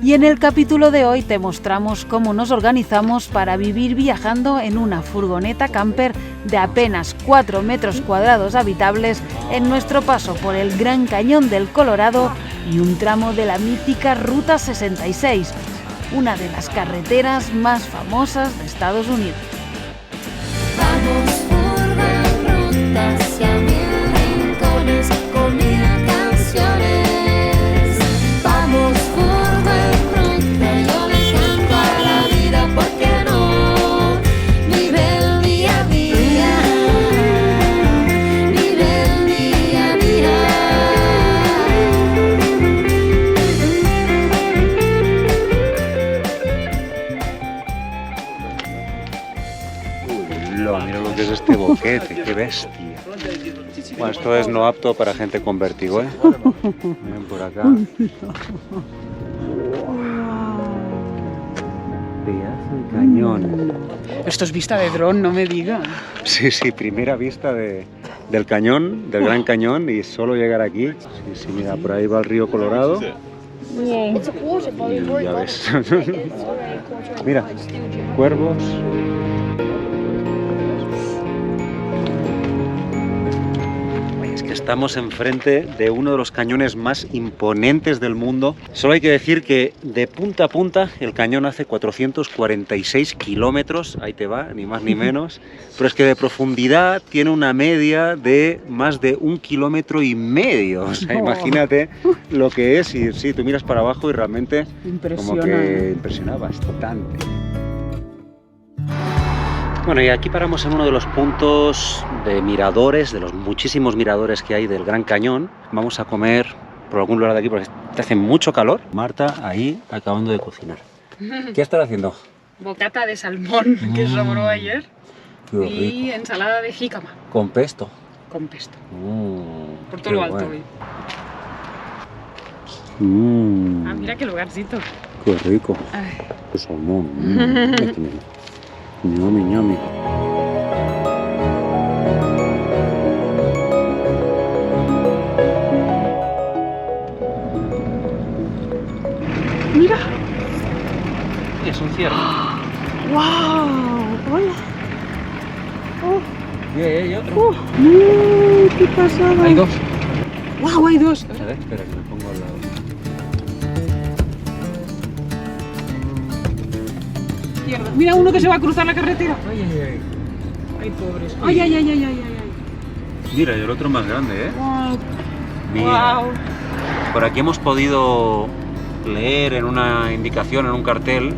Y en el capítulo de hoy te mostramos cómo nos organizamos para vivir viajando en una furgoneta camper de apenas 4 metros cuadrados habitables en nuestro paso por el Gran Cañón del Colorado y un tramo de la mítica Ruta 66, una de las carreteras más famosas de Estados Unidos. Vamos por la ruta hacia 1000 rincones con 1000 canciones. Vamos por la ruta, yo le canto a la vida, ¿por qué no? Vive el día a día, vive el día a día. Mira lo que es este boquete, qué bestia. Bueno, esto es no apto para gente con vértigo, ¿eh? Miren por acá. Pedazo de cañón. Esto es vista de dron, no me digas. Sí, primera vista del cañón, del Gran Cañón, y solo llegar aquí. Sí, mira, por ahí va el río Colorado. Y ya ves. Mira, cuervos. Estamos enfrente de uno de los cañones más imponentes del mundo. Solo hay que decir que de punta a punta el cañón hace 446 kilómetros, ahí te va, ni más ni menos, pero es que de profundidad tiene una media de más de 1,5 kilómetros. O sea, imagínate lo que es, y sí, tú miras para abajo y realmente como que impresiona bastante. Bueno, y aquí paramos en uno de los puntos de miradores, de los muchísimos miradores que hay del Gran Cañón. Vamos a comer por algún lugar de aquí porque hace mucho calor. Marta ahí acabando de cocinar. ¿Qué estás haciendo? Bocata de salmón que sobró ayer y rico. ensalada de jícama. Con pesto. Con pesto. Por Qué todo lo alto. bueno. Ah, mira qué lugarcito. Qué rico. Ay. Qué salmón. Ñami, ñami. Mira. Es un ciervo. ¡Wow! Hola. Y otro. ¡Qué pasada! Hay dos. ¡Wow! Hay dos. A ver, espera que me pongo al lado. Mira uno que se va a cruzar la carretera. Ay. Ay, pobres. Ay. Mira, y el otro más grande, ¿eh? Wow. Mira. Wow. Por aquí hemos podido leer en una indicación, en un cartel,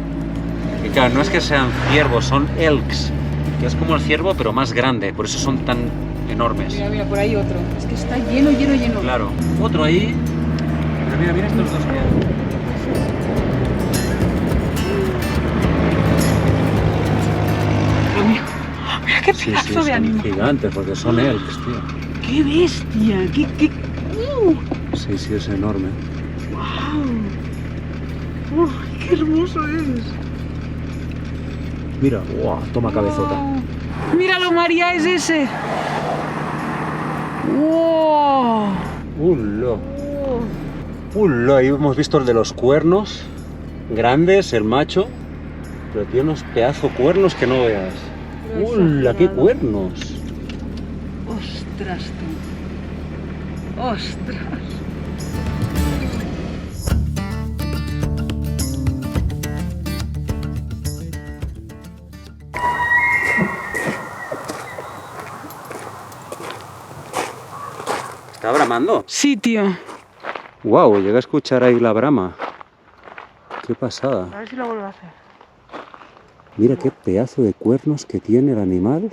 que claro, no es que sean ciervos, son elks, que es como el ciervo pero más grande, por eso son tan enormes. Mira, por ahí otro. Es que está lleno. Claro, otro ahí. Pero mira estos dos que hay. Mira qué pedazo de animal. Son gigantes porque son elks, tío. ¡Qué bestia! ¡Qué! Sí, es enorme. ¡Wow! ¡Qué hermoso es! Mira, wow, toma cabezota. ¡Míralo, María! ¡Es ese! ¡Wow! Ahí hemos visto el de los cuernos grandes, el macho, pero tiene unos pedazos cuernos que no veas. ¡Qué cuernos! ¡Ostras, tú! ¡Ostras! ¿Está bramando? Sí, tío. ¡Wow! Llega a escuchar ahí la brama. ¡Qué pasada! A ver si lo vuelvo a hacer. Mira qué pedazo de cuernos que tiene el animal.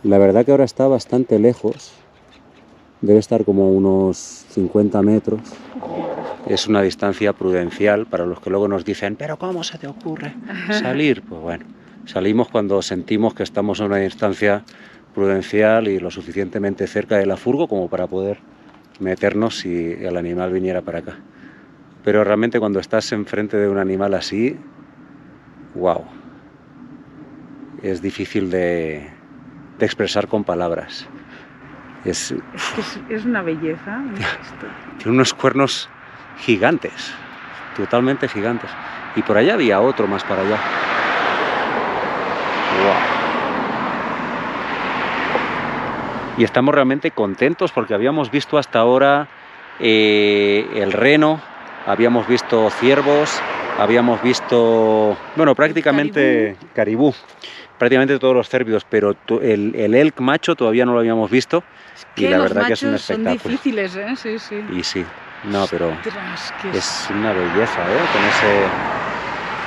La verdad que ahora está bastante lejos. Debe estar como a unos 50 metros. Es una distancia prudencial para los que luego nos dicen ¿pero cómo se te ocurre salir? Pues bueno, salimos cuando sentimos que estamos a una distancia prudencial y lo suficientemente cerca de la furgo como para poder meternos si el animal viniera para acá. Pero realmente cuando estás enfrente de un animal así, wow, es difícil de expresar con palabras. Es una belleza. Tiene unos cuernos gigantes. totalmente gigantes. Y por allá había otro más para allá. ¡Wow! Y estamos realmente contentos porque habíamos visto hasta ahora el reno, habíamos visto ciervos, habíamos visto, bueno, prácticamente caribú, prácticamente todos los cérvidos, pero el elk macho todavía no lo habíamos visto. Y la verdad que es un espectáculo. Son difíciles, ¿eh? Sí, sí. Y sí, no, pero Ostras, es una belleza,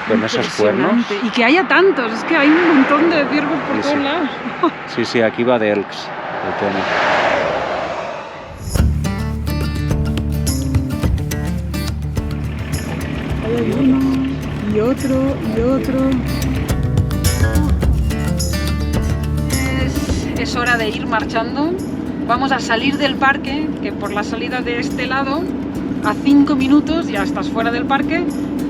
con esos cuernos. impresionante. Y que haya tantos, es que hay un montón de ciervos por Sí, todos sí. lados. Sí, sí, aquí va de elks el tema. Hay uno, y otro, y otro. Es hora de ir marchando. Vamos a salir del parque, que por la salida de este lado, a 5 minutos ya estás fuera del parque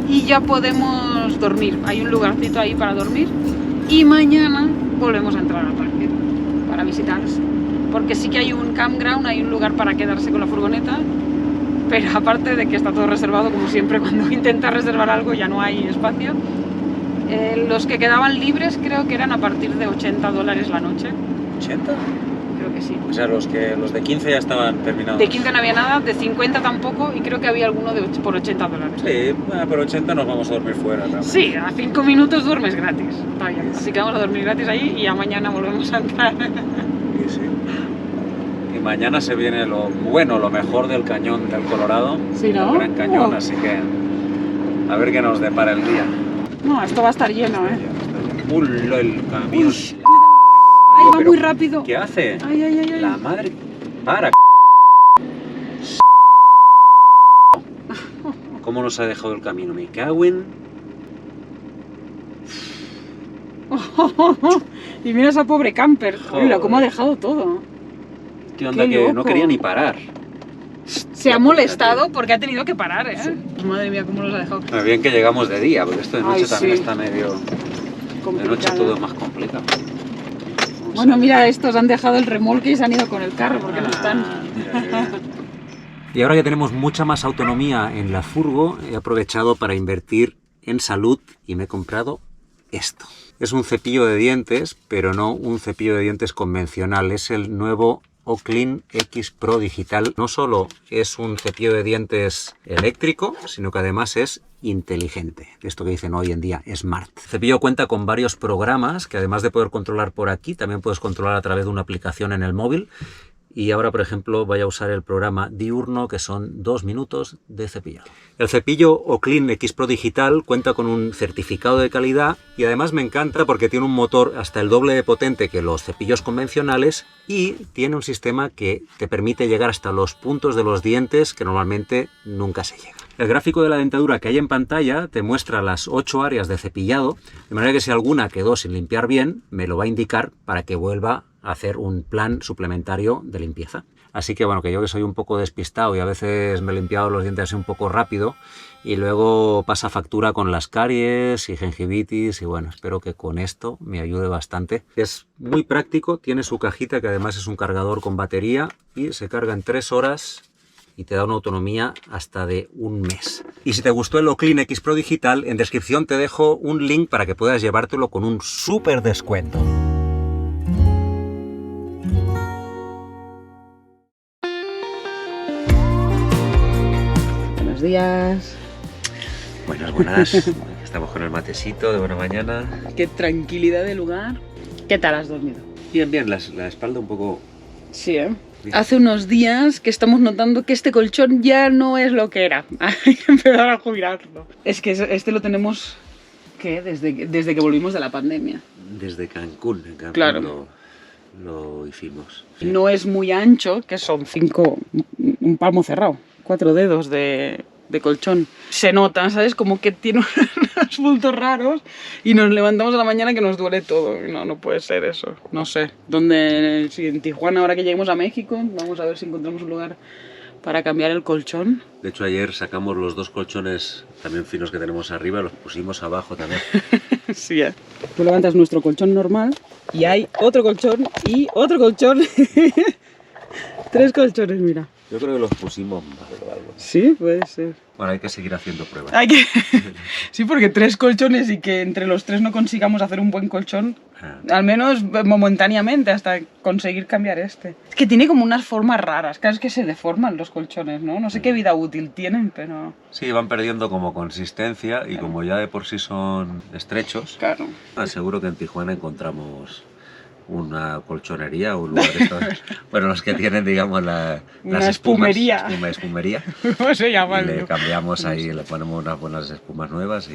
y ya podemos dormir. Hay un lugarcito ahí para dormir. Y mañana volvemos a entrar al parque para visitar. Porque sí que hay un campground, hay un lugar para quedarse con la furgoneta. Pero aparte de que está todo reservado, como siempre, cuando intentas reservar algo ya no hay espacio. Los que quedaban libres creo que eran a partir de $80 la noche. ¿80? Creo que sí. O sea, los de 15 ya estaban terminados. De 15 no había nada, de 50 tampoco, y creo que había alguno por $80. Sí, por 80 nos vamos a dormir fuera también. Sí, a 5 minutos duermes gratis. Está bien. Así que vamos a dormir gratis ahí y ya mañana volvemos a entrar. Sí, sí. Y mañana se viene lo mejor del cañón del Colorado. Sí, ¿no? El Gran Cañón, Oh. así que a ver qué nos depara el día. No, esto va a estar lleno, ¿eh? ¡Ulo, el camión! Uy, ay, va Pero, muy rápido. ¿Qué hace? Ay, ay, ay, ay. La madre... ¡Para! ¿Cómo nos ha dejado el camino? Me cago en... Y mira esa pobre camper. Joder. Hola, cómo ha dejado todo. ¿Qué onda? Qué Que no loco. quería ni parar. Se ha molestado porque ha tenido que parar, ¿eh? Madre mía, cómo los ha dejado. Bien que llegamos de día, porque esto de noche Ay, también sí. está medio... De noche Complicado. todo es más complicado. Vamos Bueno, a- mira, estos han dejado el remolque y se han ido con el carro porque no están. Mira qué bien. Y ahora que tenemos mucha más autonomía en la furgo, he aprovechado para invertir en salud y me he comprado esto. Es un cepillo de dientes, pero no un cepillo de dientes convencional. Es el nuevo Oclean X Pro Digital. No solo es un cepillo de dientes eléctrico, sino que además es inteligente. Esto que dicen hoy en día, smart. El cepillo cuenta con varios programas que además de poder controlar por aquí, también puedes controlar a través de una aplicación en el móvil. Y ahora, por ejemplo, voy a usar el programa diurno, que son 2 minutos de cepillado. El cepillo Oclean X Pro Digital cuenta con un certificado de calidad y además me encanta porque tiene un motor hasta el doble de potente que los cepillos convencionales y tiene un sistema que te permite llegar hasta los puntos de los dientes que normalmente nunca se llega. El gráfico de la dentadura que hay en pantalla te muestra las 8 áreas de cepillado, de manera que si alguna quedó sin limpiar bien, me lo va a indicar para que vuelva a hacer un plan suplementario de limpieza. Así que bueno, que yo que soy un poco despistado y a veces me he limpiado los dientes así un poco rápido y luego pasa factura con las caries y gingivitis y bueno, espero que con esto me ayude bastante. Es muy práctico, tiene su cajita que además es un cargador con batería y se carga en 3 horas y te da una autonomía hasta de 1 mes. Y si te gustó el Oclean X Pro Digital, en descripción te dejo un link para que puedas llevártelo con un súper descuento. Buenos días. Buenas. Estamos con el matecito de buena mañana. Qué tranquilidad de lugar. ¿Qué tal has dormido? Bien, bien, la espalda un poco... Sí, ¿eh? Bien. Hace unos días que estamos notando que este colchón ya no es lo que era. Hay que empezar a jubilarlo. Es que este lo tenemos, ¿qué? Desde que volvimos de la pandemia. Desde Cancún, en Cancún Claro. lo hicimos. No es muy ancho, que son 5, un palmo cerrado, 4 dedos de colchón. Se nota, ¿sabes? Como que tiene unos bultos raros y nos levantamos a la mañana que nos duele todo. No puede ser eso. No sé. ¿Dónde? Si en Tijuana, ahora que lleguemos a México, vamos a ver si encontramos un lugar para cambiar el colchón. De hecho, ayer sacamos los 2 colchones también finos que tenemos arriba, los pusimos abajo también. Sí, ¿eh? Tú levantas nuestro colchón normal y hay otro colchón y otro colchón. 3 colchones, mira. Yo creo que los pusimos mal o algo. Sí, puede ser. Bueno, hay que seguir haciendo pruebas. Hay que... Sí, porque 3 colchones y que entre los 3 no consigamos hacer un buen colchón, al menos momentáneamente, hasta conseguir cambiar este. Es que tiene como unas formas raras, claro, es que se deforman los colchones, ¿no? No sé qué vida útil tienen, pero... Sí, van perdiendo como consistencia y como ya de por sí son estrechos, Claro. seguro que en Tijuana encontramos una colchonería o un lugar de estos, bueno, los que tienen, digamos, Una las espumas, espumería. espumería, ¿Cómo se llama? le cambiamos ahí, le ponemos unas buenas espumas nuevas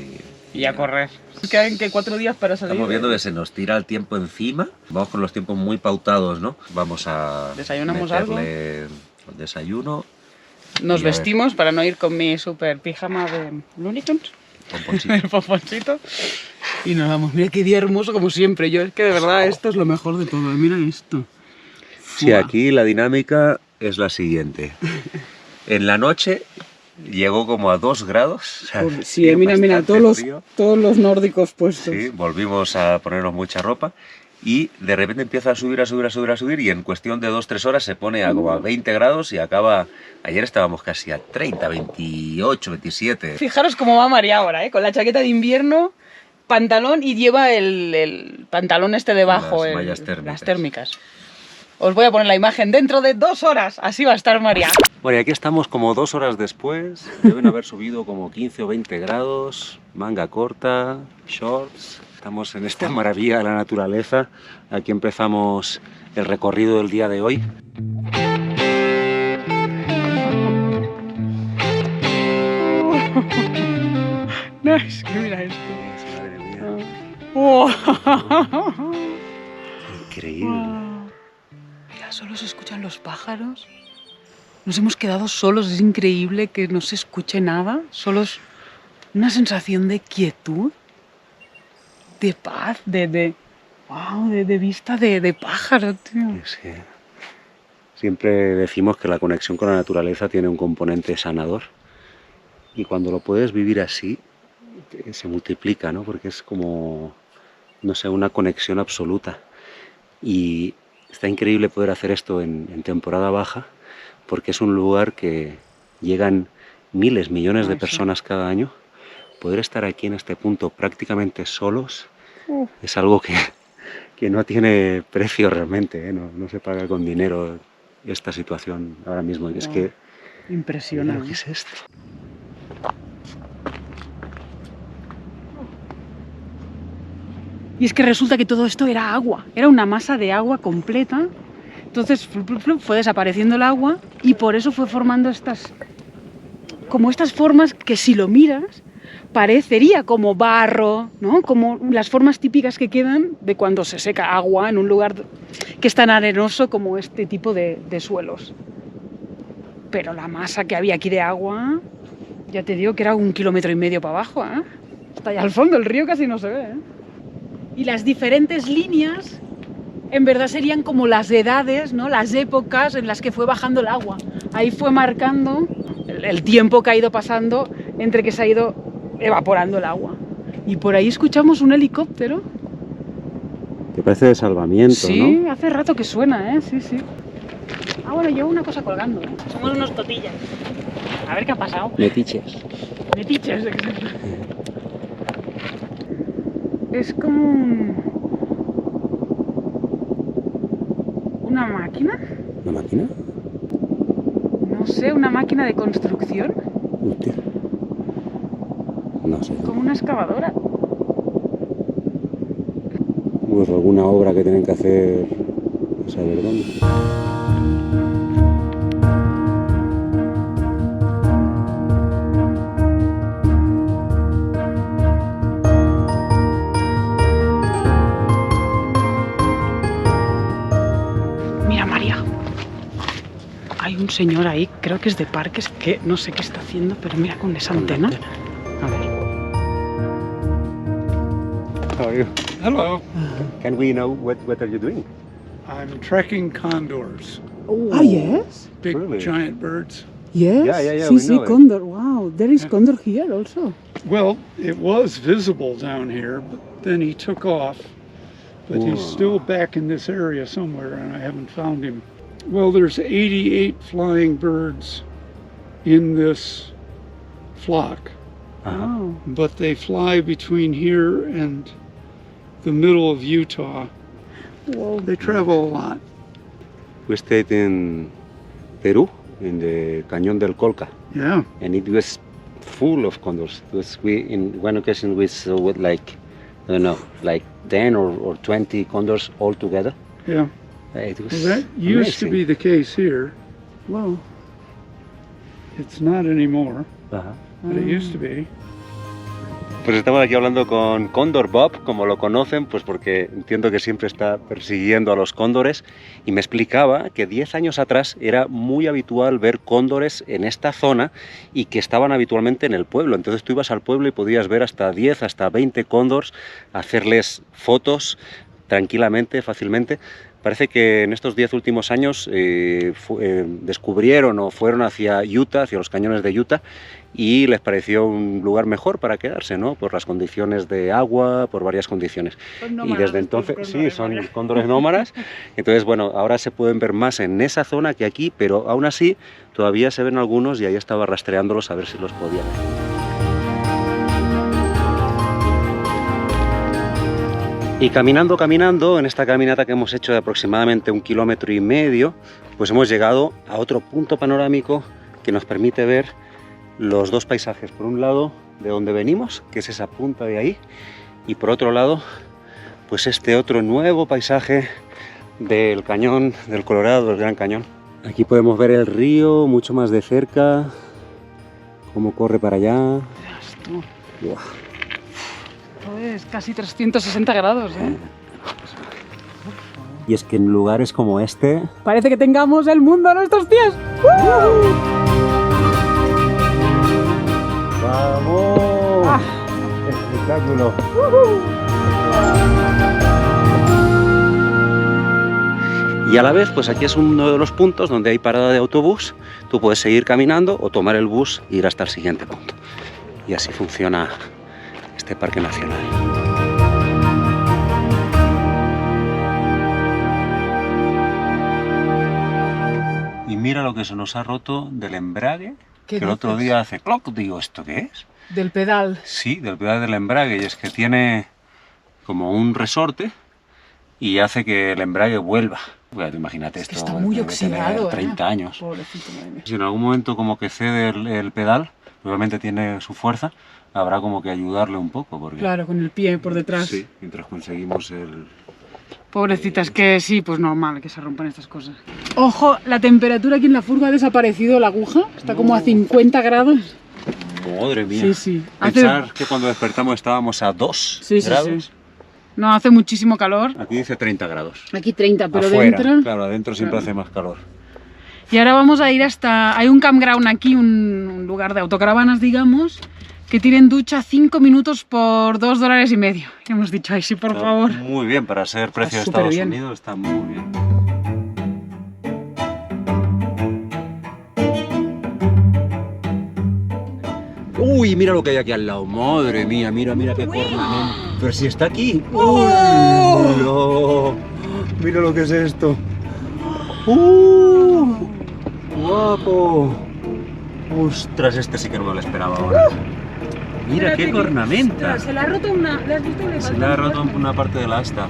Y a correr. Quedan que 4 días para salir. Estamos viendo que se nos tira el tiempo encima, vamos con los tiempos muy pautados, ¿no? Vamos a ¿Desayunamos meterle el desayuno, Nos y a ver. vestimos para no ir con mi super pijama de Looney Tunes. pomponcito. El pomponcito. Y nos vamos. Mira qué día hermoso como siempre. Yo es que de verdad esto es lo mejor de todo. Mira esto. Sí, aquí la dinámica es la siguiente. En la noche llegó como a 2 grados. O sea, Sí, hacía mira, bastante frío. todos los nórdicos puestos. Sí, volvimos a ponernos mucha ropa y de repente empieza a subir y en cuestión de 2-3 horas se pone a como a 20 grados y acaba... Ayer estábamos casi a 30, 28, 27. Fijaros cómo va María ahora, ¿eh? Con la chaqueta de invierno, pantalón y lleva el pantalón este debajo, Las mallas térmicas. las térmicas. Os voy a poner la imagen dentro de 2 horas. Así va a estar María. Bueno, y aquí estamos como 2 horas después. Deben haber subido como 15 o 20 grados. Manga corta, shorts. Estamos en esta maravilla de la naturaleza. Aquí empezamos el recorrido del día de hoy. No, es que mira esto. Madre mía, Oh. increíble. Mira, solo se escuchan los pájaros. Nos hemos quedado solos, es increíble que no se escuche nada. Solo es una sensación de quietud, de paz, wow, de vista de pájaro, tío. Es que siempre decimos que la conexión con la naturaleza tiene un componente sanador. Y cuando lo puedes vivir así, se multiplica, ¿no? Porque es como, no sé, una conexión absoluta. Y está increíble poder hacer esto en temporada baja, porque es un lugar que llegan miles, millones de Ay, sí. personas cada año. Poder estar aquí en este punto prácticamente solos Uf. es algo que no tiene precio realmente, ¿eh? No se paga con dinero esta situación ahora mismo. Y es Wow. que, mira Impresionante. lo que es esto. Y es que resulta que todo esto era agua, era una masa de agua completa. Entonces fue desapareciendo el agua y por eso fue formando estas formas que si lo miras parecería como barro, ¿no? Como las formas típicas que quedan de cuando se seca agua en un lugar que es tan arenoso como este tipo de suelos. Pero la masa que había aquí de agua, ya te digo que era 1,5 kilómetros para abajo, ¿eh? Hasta allá al fondo, el río casi no se ve, ¿eh? Y las diferentes líneas en verdad serían como las edades, ¿no? Las épocas en las que fue bajando el agua. Ahí fue marcando el tiempo que ha ido pasando entre que se ha ido evaporando el agua. Y por ahí escuchamos un helicóptero. Que parece de salvamiento, Sí, ¿no? hace rato que suena, ¿eh? Sí, sí. Ah, bueno, llevo una cosa colgando, ¿eh? Somos unos totillas. A ver qué ha pasado. Metiches. Metiches, exacto. Es como una máquina, ¿Una máquina? no sé, una máquina de construcción, Hostia. No sé. como una excavadora. Pues alguna obra que tienen que hacer, no saber dónde. Mira, María, hay un señor ahí, creo que es de parques, que no sé qué está haciendo, pero mira con esa antena. A ver. How are you? Hello, Can we know what are you doing? I'm tracking condors, Ah, yes? big Really? giant birds. Yes? Yeah, sí, we sí, know it. condor. Wow, there is condor here also. Well, it was visible down here, but then he took off. But he's Whoa. still back in this area somewhere, and I haven't found him. Well, there's 88 flying birds in this flock, Ajá. Oh. but they fly between here and the middle of Utah. Wow. They travel a lot. We stayed in Peru, in the Cañón del Colca, Yeah. and it was full of condors. It was, in one occasion we saw with like, I don't know, like 10 or 20 condors all together. Yeah. It was Well, that used to amazing. be the case here. Wow. It's not anymore, Ajá. but it used to be. Pues estamos aquí hablando con Cóndor Bob, como lo conocen, pues porque entiendo que siempre está persiguiendo a los cóndores, y me explicaba que 10 años atrás era muy habitual ver cóndores en esta zona y que estaban habitualmente en el pueblo. Entonces tú ibas al pueblo y podías ver hasta 10, hasta 20 cóndors, hacerles fotos tranquilamente, fácilmente. Parece que en estos 10 últimos años descubrieron o fueron hacia Utah, hacia los cañones de Utah, y les pareció un lugar mejor para quedarse, ¿no? Por las condiciones de agua, por varias condiciones. Y desde entonces, sí, son cóndores nómadas. Entonces, bueno, ahora se pueden ver más en esa zona que aquí, pero aún así todavía se ven algunos y ahí estaba rastreándolos a ver si los podía ver. Y caminando, en esta caminata que hemos hecho de aproximadamente 1,5 kilómetros, pues hemos llegado a otro punto panorámico que nos permite ver los dos paisajes. Por un lado, de donde venimos, que es esa punta de ahí, y por otro lado, pues este otro nuevo paisaje del cañón del Colorado, del Gran Cañón. Aquí podemos ver el río mucho más de cerca, cómo corre para allá. Verás tú. Buah. Es casi 360 grados, ¿eh? Y es que en lugares como este... Parece que tengamos el mundo a nuestros pies. ¡Vamos! Ah. ¡Espectáculo! Y a la vez, pues aquí es uno de los puntos donde hay parada de autobús. Tú puedes seguir caminando o tomar el bus e ir hasta el siguiente punto. Y así funciona este parque nacional. Y mira lo que se nos ha roto del embrague, que el otro dices? día hace cloc. Digo, ¿esto qué es? Del pedal. Sí, del pedal del embrague, y es que tiene como un resorte y hace que el embrague vuelva. Bueno, imagínate Es que esto, está muy debe tener oxidado, 30 años. Pobrecito, madre mía. Si en algún momento como que cede el pedal, obviamente tiene su fuerza, habrá como que ayudarle un poco, porque... Claro, con el pie por detrás. Sí, mientras conseguimos el... Pobrecita, es que sí, pues normal que se rompan estas cosas. Ojo, la temperatura aquí en la furgo ha desaparecido, la aguja. Está como a 50 grados. Madre mía. Sí, sí. Pensar que cuando despertamos estábamos a 2 Sí, sí, grados. sí. No, hace muchísimo calor. Aquí dice 30 grados. Aquí 30, pero Afuera, dentro... claro, adentro siempre Claro. hace más calor. Y ahora vamos a ir hasta... Hay un campground aquí, un lugar de autocaravanas, digamos, que tienen ducha 5 minutos por $2,50. Y hemos dicho, ay, sí, por Está favor. Muy bien, para ser precio de súper Estados bien. Unidos está muy bien. Uy, mira lo que hay aquí al lado. Madre mía, mira qué cornamenta. Pero si está aquí. Uy, no. Mira lo que es esto. Guapo. Ostras, este sí que no me lo esperaba ahora. Mira qué cornamenta. Se le ha roto una... ¿Le has visto? Se le ha roto una parte del asta.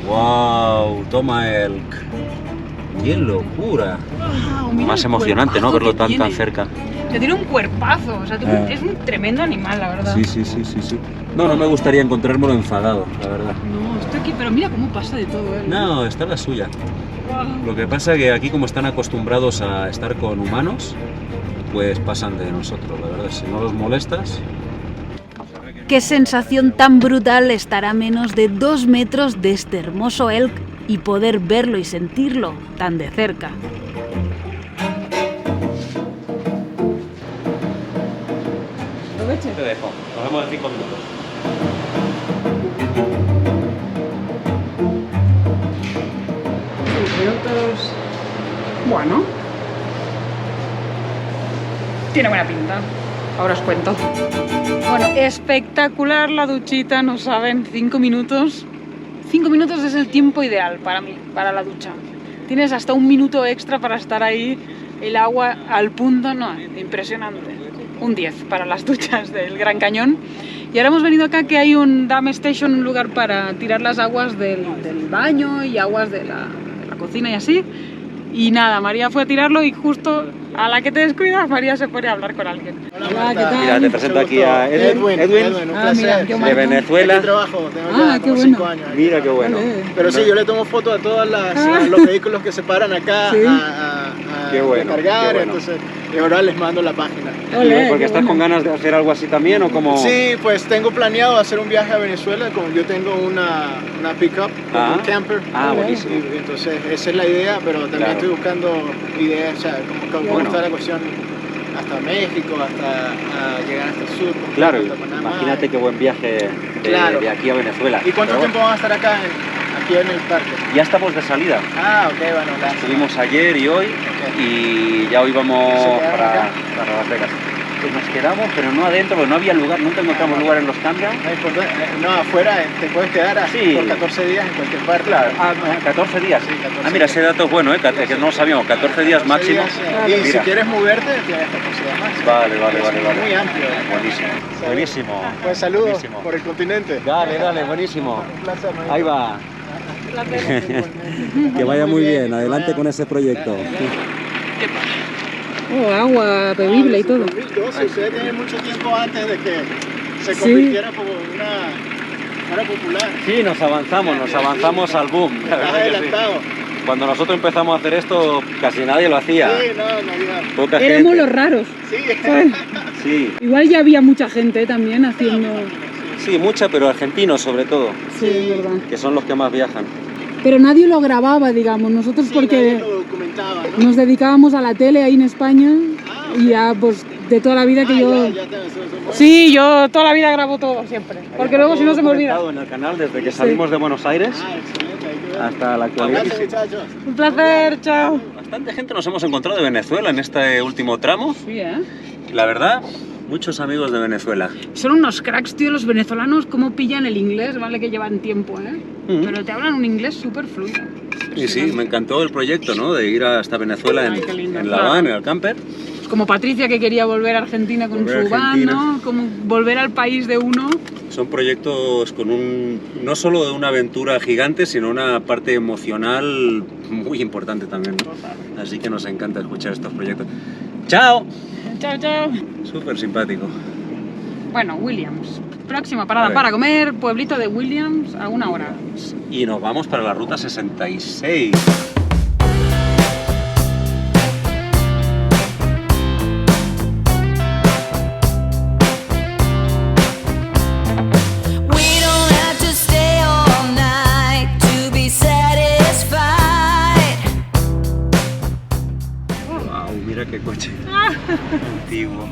¡Wow! Toma elk. ¡Qué locura! Wow, mira Más el emocionante, ¿no? cuerpazo Verlo que tan tiene. cerca. Que tiene un cuerpazo, o sea, es un tremendo animal, la verdad. Sí. No me gustaría encontrármelo enfadado, la verdad. No, estoy aquí, pero mira cómo pasa de todo él. No, está la suya. Wow. Lo que pasa es que aquí, como están acostumbrados a estar con humanos, pues pasan de nosotros, la verdad. Si no los molestas... Qué sensación tan brutal estar a menos de 2 metros de este hermoso elk y poder verlo y sentirlo tan de cerca. Aproveche. Te dejo. Nos vemos en 5 minutos. 5 minutos. Bueno. Tiene buena pinta. Ahora os cuento. Bueno, espectacular la duchita, no saben, 5 minutos. 5 minutos es el tiempo ideal para mí, para la ducha. Tienes hasta 1 minuto extra para estar ahí el agua al punto, no, impresionante. Un 10 para las duchas del Gran Cañón. Y ahora hemos venido acá que hay un dam station, un lugar para tirar las aguas del baño y aguas de la cocina y así. Y nada, María fue a tirarlo y justo a la que te descuidas, María se pone a hablar con alguien. Hola, ¿qué tal? Mira, te presento aquí a Edwin, un Ah, mira, placer. yo de Marco. Venezuela. Aquí trabajo, tengo Ah, ya qué como bueno. 5 años. Mira qué bueno. Vale. Pero sí, yo le tomo fotos a todos los vehículos que se paran acá Sí. a Qué bueno, cargar, qué bueno. entonces y ahora les mando la página. Ole, ¿Porque qué estás bueno. con ganas de hacer algo así también o como...? Sí, pues tengo planeado hacer un viaje a Venezuela, como yo tengo una pickup, Ah. un camper. Ah, buenísimo. Y entonces esa es la idea, pero también Claro. estoy buscando ideas, o sea, cómo Bueno. está la cuestión hasta México, hasta llegar hasta el sur. Claro, hasta Panamá. imagínate qué buen viaje Claro. de aquí a Venezuela. ¿Y cuánto Pero tiempo van a estar acá aquí en el parque? bueno, ya estamos de salida. Ah, ok, bueno, gracias. Estuvimos ayer y hoy Ok. y ya hoy vamos ¿Se quedaron para acá? Las Vegas. Pues nos quedamos, pero no adentro, porque no había lugar, nunca encontramos lugar en los campings. No importa, no, afuera te puedes quedar Sí. por 14 días en cualquier parte. Claro, 14 días. Sí, 14 Ah, mira, días. ese dato es bueno, que no lo sabíamos, 14 días 14 máximo. días, y si Mira. quieres moverte, tienes 14 días más. Vale. Es muy amplio. Buenísimo, buenísimo. Pues saludos Buenísimo. por el continente. Dale, buenísimo. Un placer, María. Ahí va. Que vaya muy bien, adelante con ese proyecto. Oh, agua bebible y todo. 2012, ustedes tienen mucho tiempo antes de que se Sí. convirtiera como una popular. Sí, nos avanzamos al boom. La Estás verdad que sí. adelantado. Cuando nosotros empezamos a hacer esto, casi nadie lo hacía. Sí, no había. Poca Éramos gente. los raros. Sí. ¿sabes? Sí, Igual ya había mucha gente también haciendo... sí, mucha, pero argentinos sobre todo, Sí, es verdad. que son los que más viajan. Pero nadie lo grababa, digamos, nosotros Sí, nadie porque lo documentaba, ¿no? nos dedicábamos a la tele ahí en España y ya pues de toda la vida que yo... Ya te- Sí, yo toda la vida grabo todo siempre, porque luego si no se me olvida. En el canal desde que salimos de Buenos Aires Ah, excelente, hay que ver. hasta la actualidad. Gracias, muchachos. Un placer, chao. Bastante gente nos hemos encontrado de Venezuela en este último tramo. Sí, ¿eh? La verdad, muchos amigos de Venezuela. Son unos cracks, tío, los venezolanos, cómo pillan el inglés, vale que llevan tiempo, ¿eh? Ujú. Pero te hablan un inglés súper fluido. Y sí, me encantó el proyecto, ¿no? De ir hasta Venezuela Ay, qué lindo, en la claro. van, en el camper. Pues como Patricia que quería volver a Argentina con Volver a su van, Argentina. ¿no? Como volver al país de uno. Son proyectos con no solo de una aventura gigante, sino una parte emocional muy importante también, ¿no? Así que nos encanta escuchar estos proyectos. ¡Chao! Chao, chao. Súper simpático. Bueno, Williams. Próxima A parada ver. para comer, pueblito de Williams a 1 hora. Y nos vamos para la ruta 66. We don't have to stay all night to be satisfied. Wow, mira qué coche antiguo.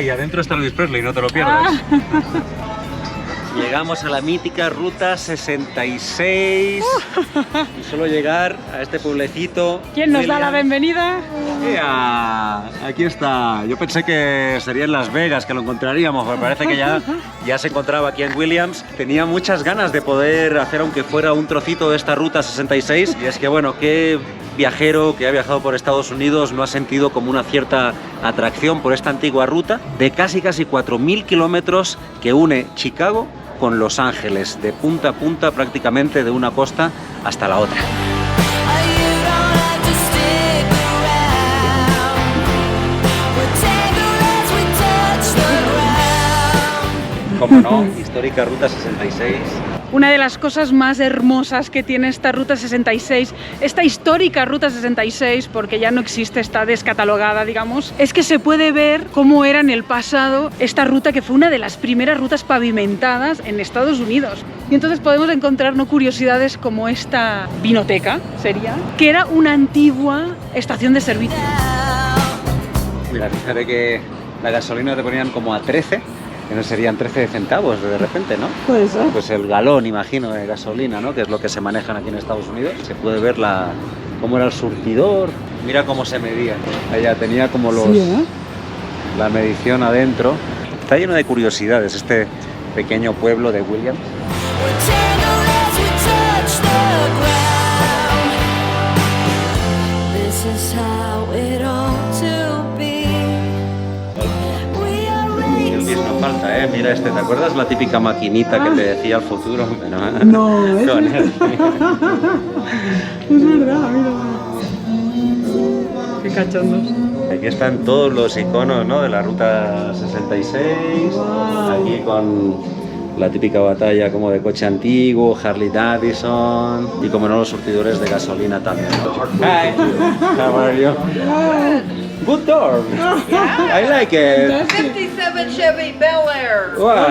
Y adentro está Elvis Presley, no te lo pierdas. Llegamos a la mítica ruta 66 y solo llegar a este pueblecito. ¿Quién nos da la Williams. bienvenida? ¡Ea! Aquí está. Yo pensé que sería en Las Vegas que lo encontraríamos, pero parece que ya se encontraba aquí en Williams. Tenía muchas ganas de poder hacer, aunque fuera un trocito de esta ruta 66. Y es que, bueno, qué viajero que ha viajado por Estados Unidos no ha sentido como una cierta atracción por esta antigua ruta de casi 4.000 kilómetros que une Chicago con Los Ángeles, de punta a punta prácticamente de una costa hasta la otra. You don't have to stick around. We'll tangle as we touch the ground. Como no, histórica ruta 66. Una de las cosas más hermosas que tiene esta Ruta 66, esta histórica Ruta 66, porque ya no existe, está descatalogada, digamos, es que se puede ver cómo era en el pasado esta ruta que fue una de las primeras rutas pavimentadas en Estados Unidos. Y entonces podemos encontrar ¿no? curiosidades como esta vinoteca, sería, que era una antigua estación de servicio. Mira, fíjate que la gasolina te ponían como a 13, que no serían 13 centavos de repente, ¿no? Puede ser. Pues el galón, imagino, de gasolina, ¿no? Que es lo que se manejan aquí en Estados Unidos. Se puede ver cómo era el surtidor. Mira cómo se medía. Allá tenía como Sí, ¿eh? la medición adentro. Está lleno de curiosidades este pequeño pueblo de Williams. We'll tangle as we touch the ground. This is how Mira este, ¿te acuerdas la típica maquinita que te decía el futuro? No, es Con verdad. él. Es verdad, mira. Qué cachondos. Aquí están todos los iconos, ¿no? De la Ruta 66. Wow. Aquí con la típica batalla como de coche antiguo, Harley Davidson y como no los surtidores de gasolina también. Hi, how are you? Good dog. I like it. 57 Chevy Bel Air. Wow.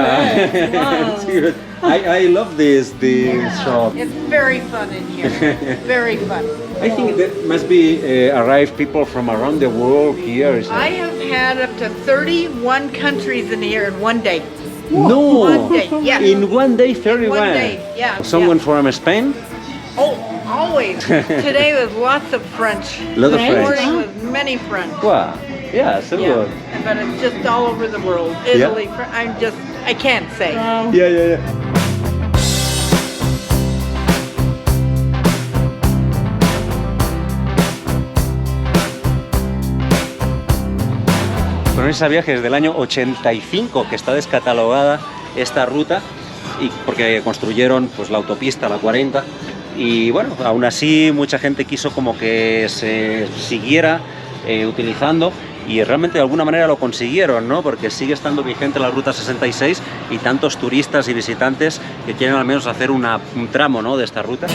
It's good. I love this shop. It's very fun in here. Very fun. I think there must be arrived people from around the world here. I have had up to 31 countries in here in one day. No. One day, yeah. In one day, 31. One day, yeah. Someone yeah. from Spain? Oh, always. Today was lots of French. Lot of This French. morning was many French. Wow. Yeah, so good. Yeah. But it's just all over the world. Italy, I can't say. Yeah, yeah, yeah. Cronista Viajes del año 85 que está descatalogada esta ruta y porque construyeron pues la autopista, la 40, y bueno, aún así mucha gente quiso como que se siguiera utilizando y realmente de alguna manera lo consiguieron, ¿no? Porque sigue estando vigente la Ruta 66 y tantos turistas y visitantes que quieren al menos hacer un tramo, ¿no?, de esta ruta.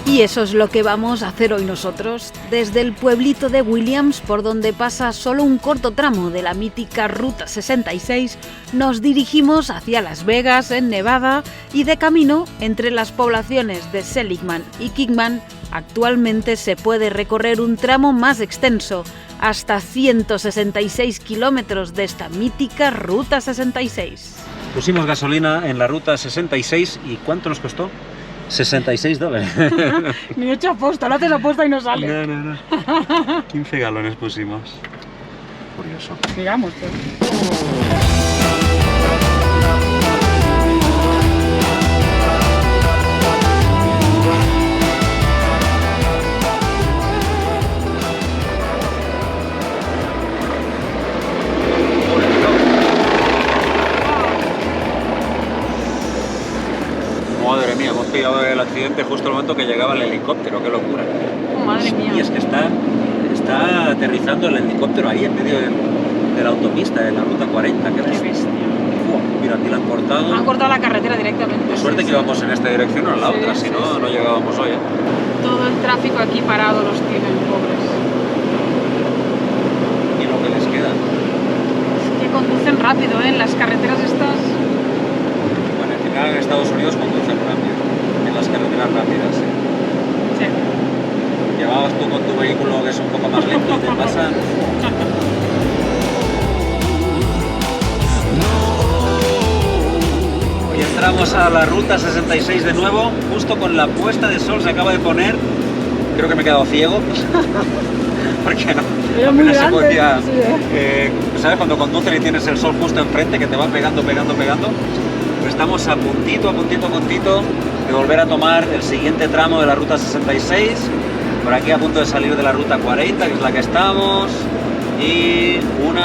Y eso es lo que vamos a hacer hoy nosotros. Desde el pueblito de Williams, por donde pasa solo un corto tramo de la mítica Ruta 66, nos dirigimos hacia Las Vegas, en Nevada, y de camino, entre las poblaciones de Seligman y Kingman, actualmente se puede recorrer un tramo más extenso, hasta 166 kilómetros de esta mítica Ruta 66. Pusimos gasolina en la Ruta 66 y ¿cuánto nos costó? $66. Ni hecho aposta, lo haces aposta y no sale. No. 15 galones pusimos. Curioso. Digamos, pues. Madre mía, hemos pillado el accidente justo al momento que llegaba el helicóptero, qué locura. Oh, madre mía. Y es que está aterrizando el helicóptero ahí en medio de la autopista, de la Ruta 40. Qué bestia. Mira, aquí la han cortado. Han cortado la carretera directamente. Por suerte sí, que íbamos en esta dirección o en la Sí, otra, sí, si no, sí. no llegábamos hoy. Todo el tráfico aquí parado los tienen, pobres. Y lo que les queda. Es que conducen rápido, ¿eh? En las carreteras estas. Bueno, en general en Estados Unidos conducen rápido. En las carreteras rápidas, sí. Sí. Llevabas tú con tu vehículo que es un poco más lento y te pasan. Hoy entramos a la Ruta 66 de nuevo, justo con la puesta de sol se acaba de poner. Creo que me he quedado ciego. Porque no, Era muy apenas se grande, podía, sí, ¿sabes? Cuando conduces y tienes el sol justo enfrente que te va pegando. Pues estamos a puntito de volver a tomar el siguiente tramo de la Ruta 66. Por aquí a punto de salir de la Ruta 40, que es la que estamos. Y 1,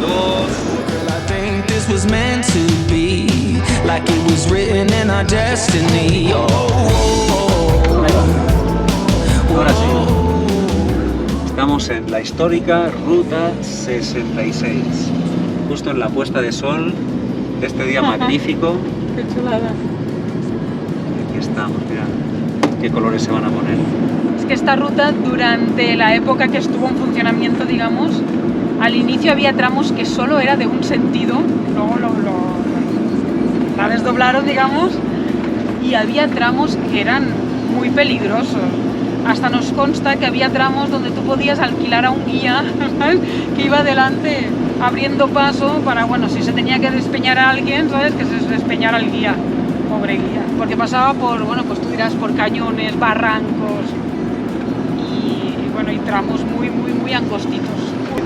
2... I think this was meant to be, like it was written in our destiny. Ahora sí. Estamos en la histórica Ruta 66. Justo en la puesta de sol de este día magnífico. Qué chulada. Aquí estamos, mira. Qué colores se van a poner. Es que esta ruta, durante la época que estuvo en funcionamiento, digamos, al inicio había tramos que solo era de un sentido, luego la desdoblaron, digamos, y había tramos que eran muy peligrosos. Hasta nos consta que había tramos donde tú podías alquilar a un guía, ¿sabes?, que iba adelante abriendo paso para, bueno, si se tenía que despeñar a alguien, ¿sabes?, que se despeñara al guía, pobre guía, porque pasaba por, bueno, pues tú dirás, por cañones, barrancos y bueno, y tramos muy angostitos.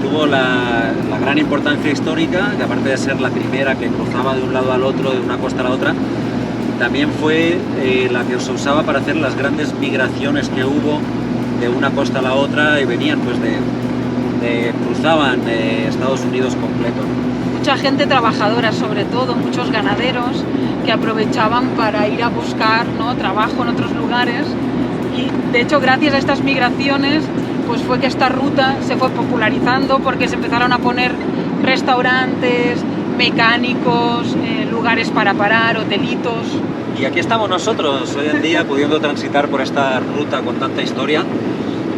Tuvo la gran importancia histórica, que aparte de ser la primera que cruzaba de un lado al otro, de una costa a la otra, también fue la que se usaba para hacer las grandes migraciones que hubo de una costa a la otra y venían pues de donde cruzaban Estados Unidos completo. Mucha gente trabajadora, sobre todo, muchos ganaderos que aprovechaban para ir a buscar, ¿no?, trabajo en otros lugares. Y de hecho, gracias a estas migraciones, pues fue que esta ruta se fue popularizando porque se empezaron a poner restaurantes, mecánicos, lugares para parar, hotelitos. Y aquí estamos nosotros hoy en día pudiendo transitar por esta ruta con tanta historia.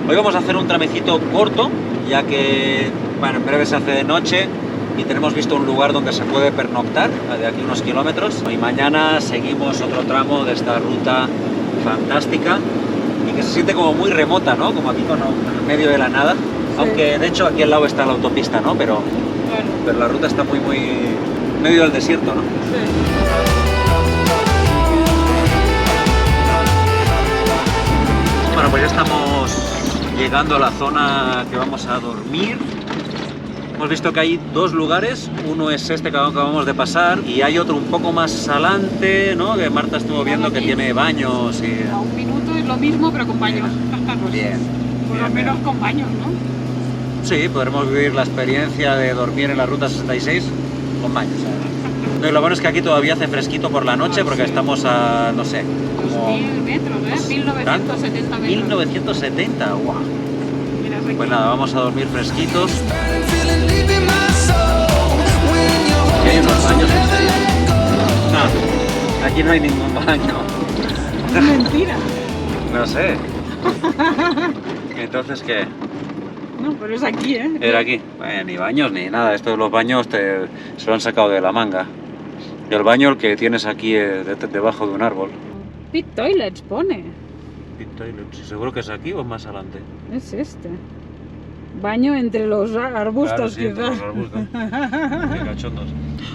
Hoy vamos a hacer un tramecito corto, ya que bueno, en breve se hace de noche y tenemos visto un lugar donde se puede pernoctar, de aquí unos kilómetros. Y mañana seguimos otro tramo de esta ruta fantástica y que se siente como muy remota, ¿no? Como aquí en medio de la nada. Sí. Aunque de hecho aquí al lado está la autopista, ¿no? Pero la ruta está muy en medio del desierto, ¿no? Sí. Bueno, pues ya estamos llegando a la zona que vamos a dormir. Hemos visto que hay dos lugares, uno es este que acabamos de pasar y hay otro un poco más adelante, ¿no? Que Marta estuvo viendo que tiene baños y... A un minuto es lo mismo, pero con baños. Bien. Por lo menos con baños, ¿no? Sí, podremos vivir la experiencia de dormir en la Ruta 66 con baños. No, y lo bueno es que aquí todavía hace fresquito por la noche porque estamos a, no sé, como... 2000 metros, ¿eh? 1970 metros. 1970, guau. Pues nada, vamos a dormir fresquitos. ¿Hay unos baños en serio? No, aquí no hay ningún baño. Mentira. No sé. Entonces, ¿qué? No, pero es aquí, ¿eh? Era aquí. Bueno, ni baños ni nada. Estos los baños se lo han sacado de la manga. Y el baño el que tienes aquí debajo de un árbol. Pit Toilets pone. Pit Toilets. ¿Seguro que es aquí o es más adelante? Es este. Baño entre los arbustos, claro, sí, entre los arbustos. Qué cachondos.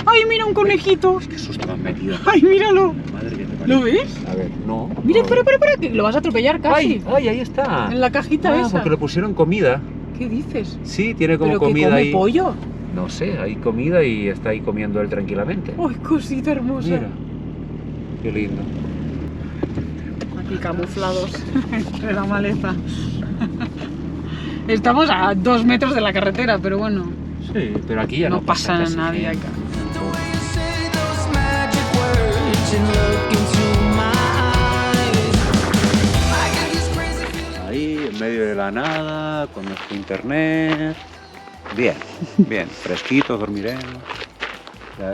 ¡Ay, mira un conejito! Qué susto me han metido. ¡Ay, míralo! Madre que te parió. ¿Lo ves? A ver, no. Mira, no. espera, que lo vas a atropellar casi. ¡Ay, ahí está! En la cajita esa. Porque le pusieron comida. ¿Qué dices? Sí, tiene como ¿Pero comida que come ahí. pollo? No sé, hay comida y está ahí comiendo él tranquilamente. ¡Ay, cosita hermosa! Mira, qué lindo. Aquí camuflados entre la maleza. Estamos a 2 metros de la carretera, pero bueno. Sí, pero aquí ya no no pasa casi nadie que... acá. Ahí, en medio de la nada, con nuestro internet. Bien, bien, fresquito, dormiremos.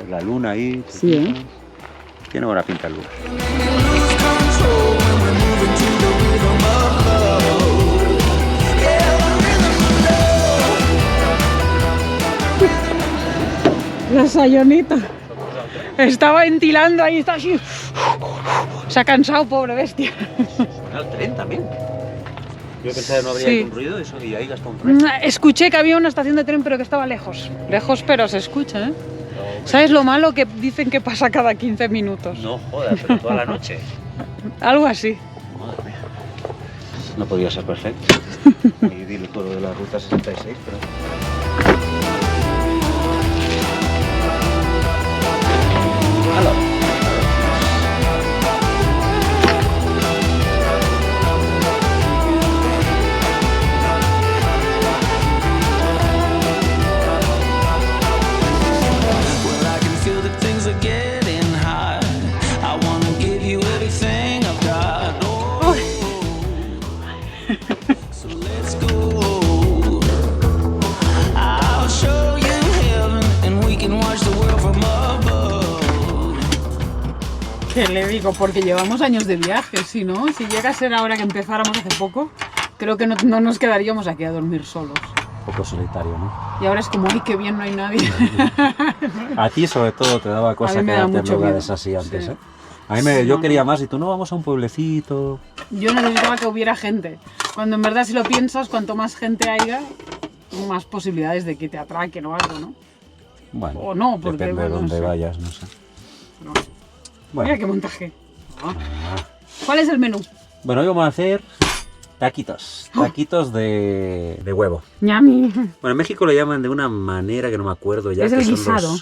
La luna ahí. Sí, ¿eh? Tiene buena pinta el lugar. La Sayonita. Estaba ventilando ahí, está así. Se ha cansado, pobre bestia. El tren también. Yo pensaba que no habría ningún ruido eso, y ahí gastó un tren. Escuché que había una estación de tren, pero que estaba lejos. Lejos, pero se escucha, ¿eh? ¿Sabes lo malo? Que dicen que pasa cada 15 minutos. No jodas, pero toda la noche. Algo así. Madre mía. No podía ser perfecto. Y dile todo de la Ruta 66, pero... ¿Qué le digo? Porque llevamos años de viaje, si no, si llega a ser ahora que empezáramos hace poco, creo que no nos quedaríamos aquí a dormir solos. Un poco solitario, ¿no? Y ahora es como, ¡ay, qué bien, no hay nadie! A ti sobre todo te daba cosa quedarte en lugares así antes, sí. ¿eh? A mí yo quería más y tú no, vamos a un pueblecito. Yo necesitaba que hubiera gente. Cuando en verdad si lo piensas, cuanto más gente haya, más posibilidades de que te atraquen o algo, ¿no? Bueno, o no, porque depende de bueno, dónde no sé. vayas, no sé. No. Bueno. Mira qué montaje. ¿Cuál es el menú? Bueno, hoy vamos a hacer taquitos. Taquitos de huevo. Ñami. Bueno, en México lo llaman de una manera que no me acuerdo ya. ¿Es que el son guisado?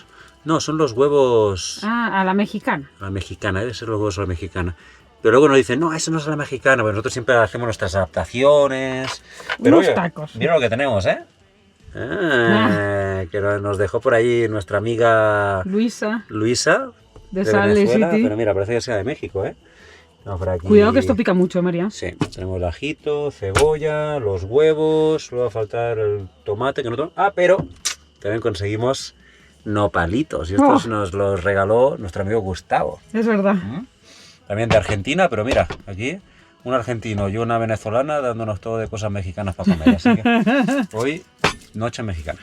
No, son los huevos Ah, a la mexicana. a la mexicana, debe ser los huevos a la mexicana. Pero luego nos dicen, no, eso no es a la mexicana, porque nosotros siempre hacemos nuestras adaptaciones. Pero Unos oye, tacos. mira lo que tenemos, ¿eh? Que nos dejó por ahí nuestra amiga Luisa, Luisa de Salt Lake Venezuela, City. pero mira, parece que sea de México, ¿eh? No, por aquí... Cuidado que esto pica mucho, María. Sí, tenemos el ajito, cebolla, los huevos, luego va a faltar el tomate, que no... pero también conseguimos nopalitos, y estos nos los regaló nuestro amigo Gustavo. Es verdad. También de Argentina, pero mira, aquí un argentino y una venezolana dándonos todo de cosas mexicanas para comer, así que hoy, noche mexicana.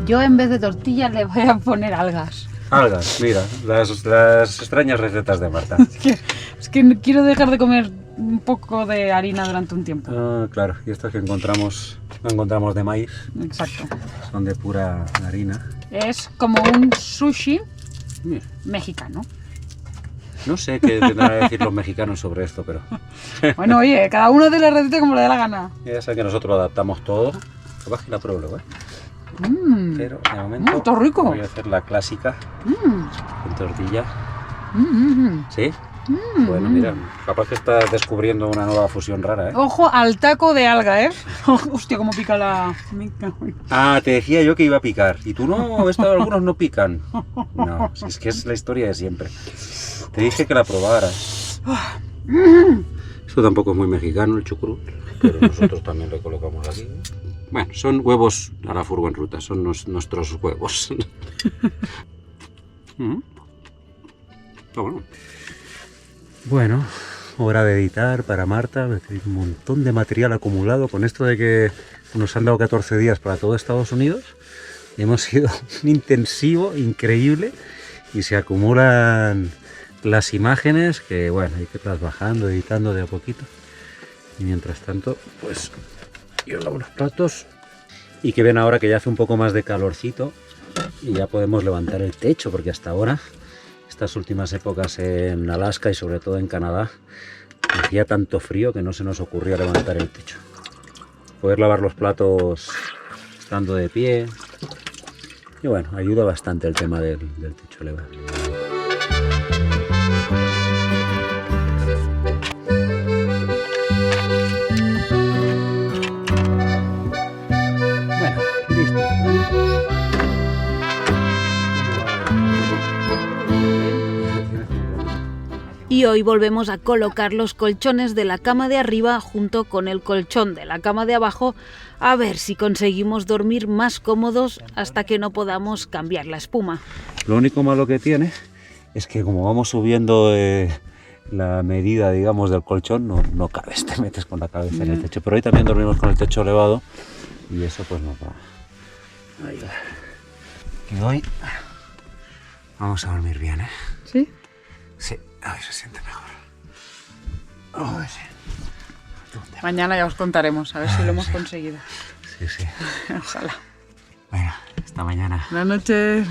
Yo en vez de tortillas le voy a poner algas. Algas, mira, las extrañas recetas de Marta. Es que quiero dejar de comer un poco de harina durante un tiempo. Ah, claro, y estas que encontramos, no encontramos de maíz, Exacto. son de pura harina. Es como un sushi Mira, mexicano. no sé qué tendrán que decir los mexicanos sobre esto, pero Bueno, oye, cada uno de la receta como le dé la gana. ya sé que nosotros lo adaptamos todo. Capaz que la pruebo luego, ¿eh? Pero de momento está rico. voy a hacer la clásica con tortilla. ¿Sí? Bueno, mira, capaz que estás descubriendo una nueva fusión rara, ¿eh? Ojo al taco de alga, ¿eh? Hostia, cómo pica la... Ah, te decía yo que iba a picar. Y tú no, algunos no pican. No, si es que es la historia de siempre. Te dije que la probaras. Esto tampoco es muy mexicano, el chucrut, pero nosotros también lo colocamos aquí. Bueno, son huevos a la furgo en ruta, son nuestros huevos. Está bueno. Bueno, hora de editar para Marta. Hay un montón de material acumulado con esto de que nos han dado 14 días para todo Estados Unidos. Hemos sido un intensivo increíble y se acumulan las imágenes que, bueno, hay que irlas bajando, editando de a poquito. Y mientras tanto, pues yo lavo los platos y que ven ahora que ya hace un poco más de calorcito y ya podemos levantar el techo, porque hasta ahora, estas últimas épocas en Alaska y sobre todo en Canadá, hacía tanto frío que no se nos ocurría levantar el techo. Poder lavar los platos estando de pie. Y bueno, ayuda bastante el tema del techo elevado. Bueno, listo. Y hoy volvemos a colocar los colchones de la cama de arriba junto con el colchón de la cama de abajo, a ver si conseguimos dormir más cómodos hasta que no podamos cambiar la espuma. Lo único malo que tiene es que como vamos subiendo la medida, digamos, del colchón, no cabes, te metes con la cabeza en el techo. Pero hoy también dormimos con el techo elevado y eso pues nos va a ayudar. Y hoy vamos a dormir bien, ¿eh? ¿Sí? Sí, a ver, se siente mejor. Oh, sí. Mañana ya os contaremos, a ver si lo hemos conseguido. Sí, sí. Ojalá. Bueno, hasta mañana. Buenas noches.